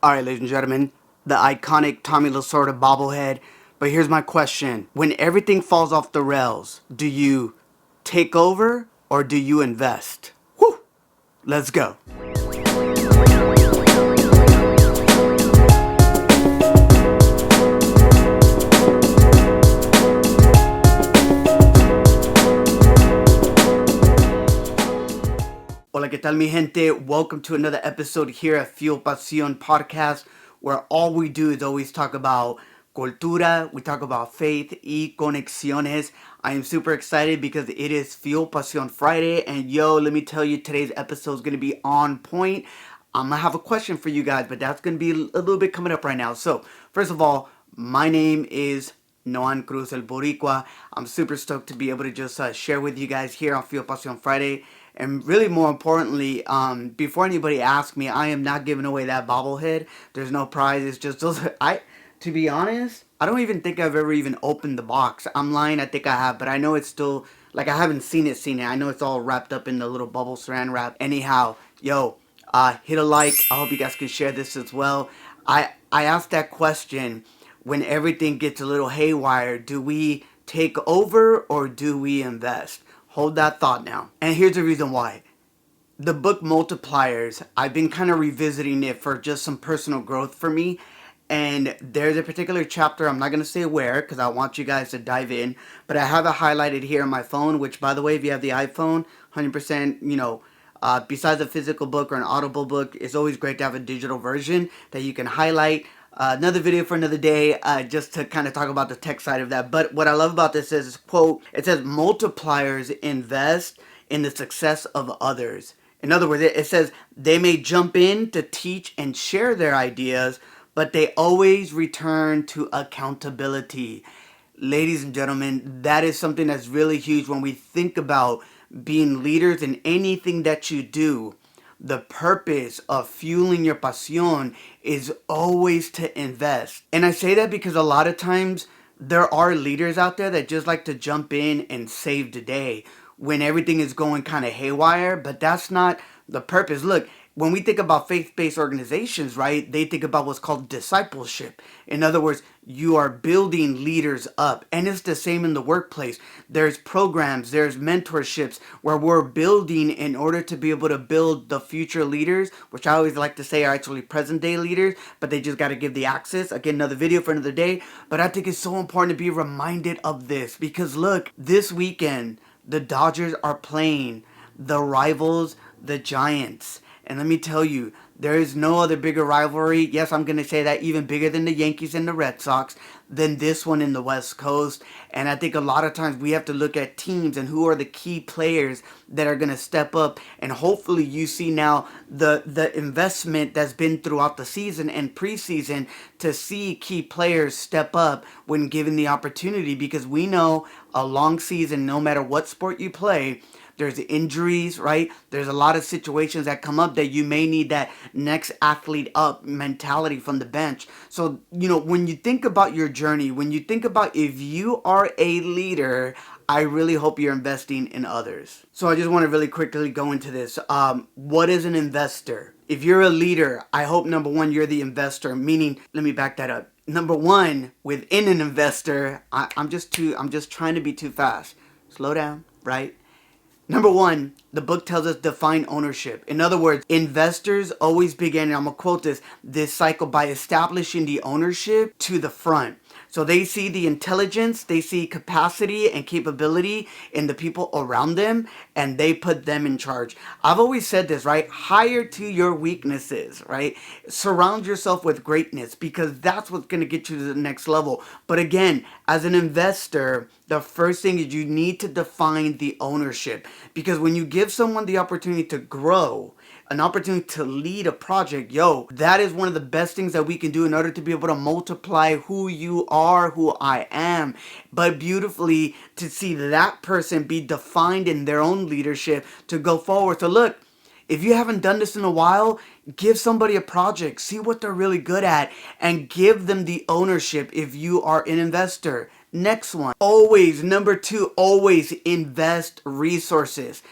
Alright, ladies and gentlemen, the iconic Tommy Lasorda bobblehead. But here's my question. When everything falls off the rails, do you take over or do you invest? Whew! Let's go. Hola, ¿qué tal, mi gente? Welcome to another episode here at Pasión podcast, where all we do is always talk about cultura, we talk about faith y conexiones. I am super excited because it is Pasión Friday, and let me tell you, today's episode is going to be on point. I'm going to have a question for you guys, but that's going to be a little bit coming up right now. So, first of all, my name is Noan Cruz El Boricua. I'm super stoked to be able to just share with you guys here on Pasión Friday. And really, more importantly, before anybody asks me, I am not giving away that bobblehead. There's no prize. It's just those. To be honest, I don't even think I've ever even opened the box. I'm lying. I think I have, but I know it's still like I haven't seen it. I know it's all wrapped up in the little bubble saran wrap. Anyhow, hit a like. I hope you guys can share this as well. I asked that question when everything gets a little haywire. Do we take over or do we invest? Hold that thought now. And here's the reason why. The book Multipliers, I've been kind of revisiting it for just some personal growth for me. And there's a particular chapter, I'm not going to say where because I want you guys to dive in, but I have it highlighted here on my phone, which, by the way, if you have the iPhone, 100%, besides a physical book or an audible book, it's always great to have a digital version that you can highlight. Another video for another day, just to kind of talk about the tech side of that. But what I love about this is, quote, it says multipliers invest in the success of others. In other words, it says they may jump in to teach and share their ideas, but they always return to accountability. Ladies and gentlemen, that is something that's really huge when we think about being leaders in anything that you do. The purpose of fueling your pasión is always to invest. And I say that because a lot of times there are leaders out there that just like to jump in and save the day when everything is going kind of haywire, but that's not the purpose. Look, when we think about faith-based organizations, right, they think about what's called discipleship. In other words, you are building leaders up. And it's the same in the workplace. There's programs, there's mentorships where we're building in order to be able to build the future leaders, which I always like to say are actually present-day leaders, but they just got to give the access. Again, another video for another day. But I think it's so important to be reminded of this because, look, this weekend, the Dodgers are playing the rivals, the Giants. And let me tell you, there is no other bigger rivalry. Yes, I'm going to say that, even bigger than the Yankees and the Red Sox, than this one in the West Coast. And I think a lot of times we have to look at teams and who are the key players that are going to step up. And hopefully you see now the investment that's been throughout the season and preseason to see key players step up when given the opportunity. Because we know a long season, no matter what sport you play, there's injuries, right? There's a lot of situations that come up that you may need that next athlete up mentality from the bench. So, when you think about your journey, when you think about if you are a leader, I really hope you're investing in others. So I just want to really quickly go into this. What is an investor? If you're a leader, I hope number one, you're the investor, meaning, let me back that up. Number one, within an investor, I'm just trying to be too fast. Slow down, right? Number one, the book tells us define ownership. In other words, investors always begin, and I'm going to quote this cycle by establishing the ownership to the front. So they see the intelligence, they see capacity and capability in the people around them, and they put them in charge. I've always said this, right? Hire to your weaknesses, right? Surround yourself with greatness because that's what's going to get you to the next level. But again, as an investor, the first thing is you need to define the ownership, because when you give someone the opportunity to grow, an opportunity to lead a project, that is one of the best things that we can do in order to be able to multiply who you are, who I am. But beautifully to see that person be defined in their own leadership to go forward. So look, if you haven't done this in a while, give somebody a project, see what they're really good at, and give them the ownership if you are an investor. Next one, always, number two, always invest resources.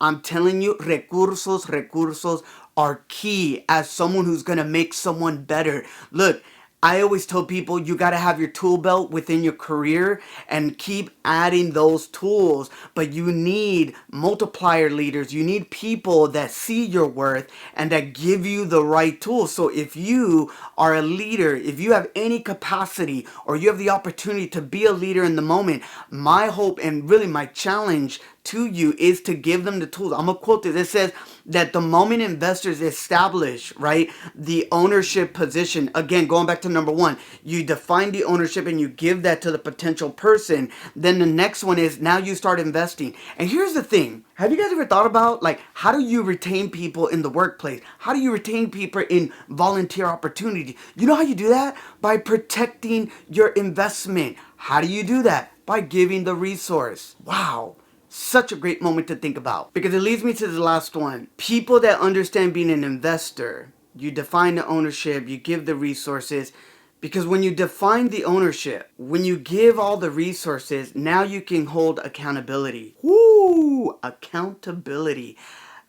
I'm telling you, recursos are key as someone who's going to make someone better. Look, I always tell people you got to have your tool belt within your career and keep adding those tools. But you need multiplier leaders. You need people that see your worth and that give you the right tools. So if you are a leader, if you have any capacity or you have the opportunity to be a leader in the moment, my hope and really my challenge to you is to give them the tools. I'm going to quote this. It says that the moment investors establish, right, the ownership position, again, going back to number one, you define the ownership and you give that to the potential person. Then the next one is now you start investing. And here's the thing. Have you guys ever thought about, like, how do you retain people in the workplace? How do you retain people in volunteer opportunity? You know how you do that? By protecting your investment. How do you do that? By giving the resource. Wow. Such a great moment to think about, because it leads me to the last one. People that understand being an investor, you define the ownership, you give the resources, because when you define the ownership, when you give all the resources, now you can hold accountability. Woo! Accountability.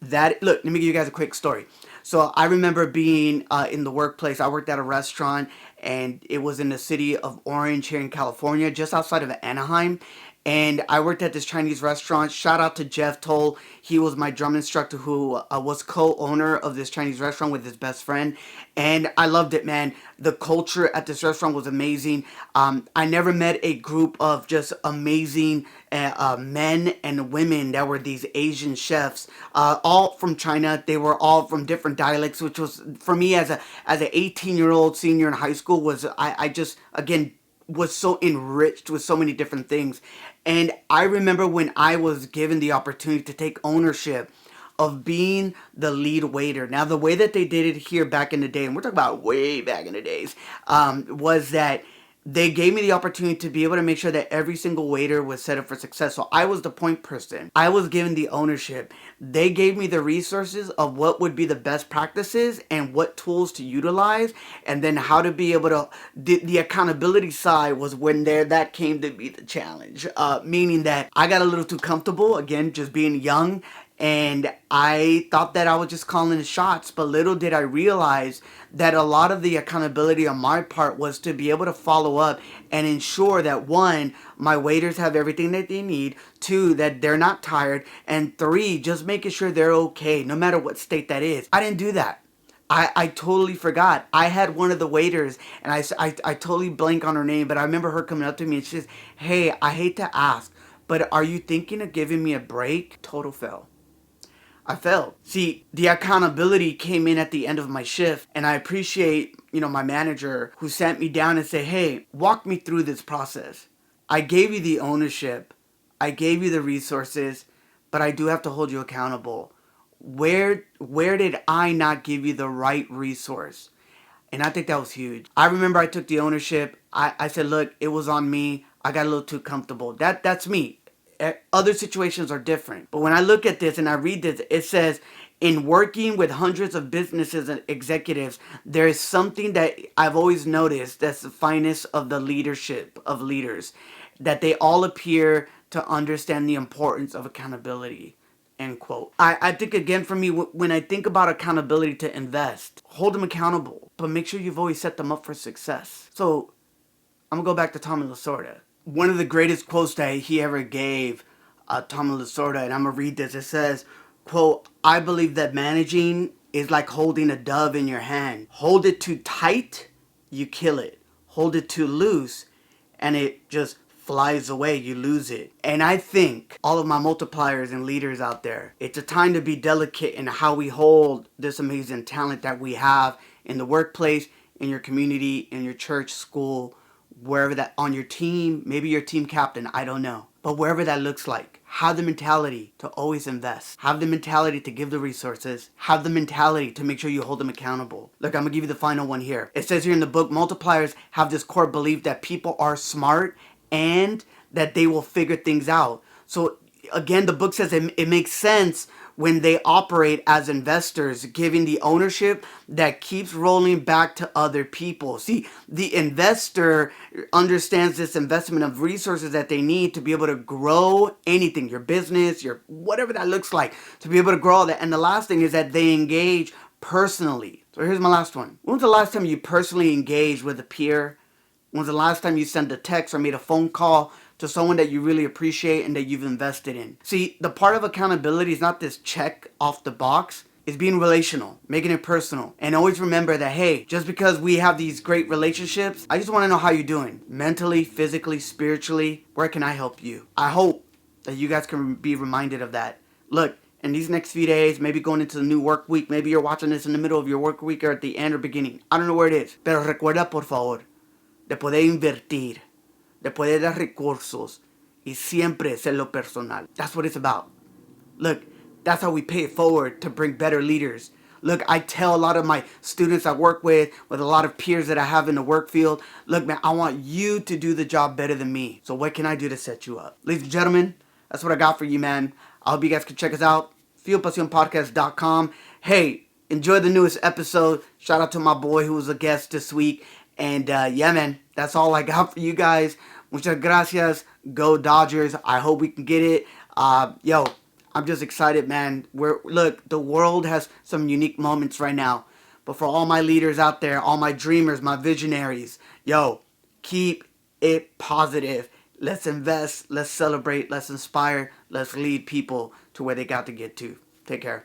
Look, let me give you guys a quick story. So I remember being in the workplace. I worked at a restaurant, and it was in the city of Orange here in California, just outside of Anaheim. And I worked at this Chinese restaurant. Shout out to Jeff Toll. He was my drum instructor who was co-owner of this Chinese restaurant with his best friend. And I loved it, man. The culture at this restaurant was amazing. I never met a group of just amazing men and women that were these Asian chefs, all from China. They were all from different dialects, which was, for me as an 18-year-old senior in high school, was I just, again, was so enriched with so many different things. And I remember when I was given the opportunity to take ownership of being the lead waiter. Now, the way that they did it here back in the day, and we're talking about way back in the days, was that they gave me the opportunity to be able to make sure that every single waiter was set up for success. So I was the point person. I was given the ownership. They gave me the resources of what would be the best practices and what tools to utilize, and then how to be able to, the accountability side was when that came to be the challenge. Meaning that I got a little too comfortable, again, just being young, and I thought that I was just calling the shots, but little did I realize that a lot of the accountability on my part was to be able to follow up and ensure that, one, my waiters have everything that they need, two, that they're not tired, and three, just making sure they're okay, no matter what state that is. I didn't do that. I totally forgot. I had one of the waiters, and I totally blank on her name, but I remember her coming up to me and she says, "Hey, I hate to ask, but are you thinking of giving me a break?" Total fail. I failed. See, the accountability came in at the end of my shift, and I appreciate, my manager who sat me down and said, "Hey, walk me through this process. I gave you the ownership. I gave you the resources, but I do have to hold you accountable. Where did I not give you the right resource?" And I think that was huge. I remember I took the ownership. I said, "Look, it was on me. I got a little too comfortable." That's me. Other situations are different. But when I look at this and I read this, it says, in working with hundreds of businesses and executives, there is something that I've always noticed that's the finest of the leadership of leaders, that they all appear to understand the importance of accountability. End quote. I think, again, for me, when I think about accountability to invest, hold them accountable, but make sure you've always set them up for success. So I'm going to go back to Tommy Lasorda. One of the greatest quotes that he ever gave, Tommy Lasorda, and I'm going to read this. It says, quote, "I believe that managing is like holding a dove in your hand. Hold it too tight, you kill it. Hold it too loose, and it just flies away, you lose it." And I think all of my multipliers and leaders out there, it's a time to be delicate in how we hold this amazing talent that we have in the workplace, in your community, in your church, school, wherever that, on your team, maybe your team captain, I don't know. But wherever that looks like, have the mentality to always invest. Have the mentality to give the resources. Have the mentality to make sure you hold them accountable. Look, I'm going to give you the final one here. It says here in the book, multipliers have this core belief that people are smart and that they will figure things out. So again, the book says it makes sense when they operate as investors, giving the ownership that keeps rolling back to other people. See, the investor understands this investment of resources that they need to be able to grow anything, your business, your whatever that looks like, to be able to grow all that. And the last thing is that they engage personally. So here's my last one. When was the last time you personally engaged with a peer? When was the last time you sent a text or made a phone call to someone that you really appreciate and that you've invested in? See, the part of accountability is not this check off the box. It's being relational, making it personal. And always remember that, hey, just because we have these great relationships, I just want to know how you're doing. Mentally, physically, spiritually, where can I help you? I hope that you guys can be reminded of that. Look, in these next few days, maybe going into the new work week, maybe you're watching this in the middle of your work week or at the end or beginning. I don't know where it is. Pero recuerda, por favor, de poder invertir, de poder dar recursos, y siempre ser lo personal. That's what it's about. Look, that's how we pay it forward to bring better leaders. Look, I tell a lot of my students I work with a lot of peers that I have in the work field, look, man, I want you to do the job better than me. So what can I do to set you up? Ladies and gentlemen, that's what I got for you, man. I hope you guys can check us out. FieldPasionPodcast.com. Hey, enjoy the newest episode. Shout out to my boy who was a guest this week. And yeah, man, that's all I got for you guys. Muchas gracias. Go Dodgers. I hope we can get it. Yo, I'm just excited, man. Look, the world has some unique moments right now. But for all my leaders out there, all my dreamers, my visionaries, yo, keep it positive. Let's invest, let's celebrate, let's inspire, let's lead people to where they got to get to. Take care.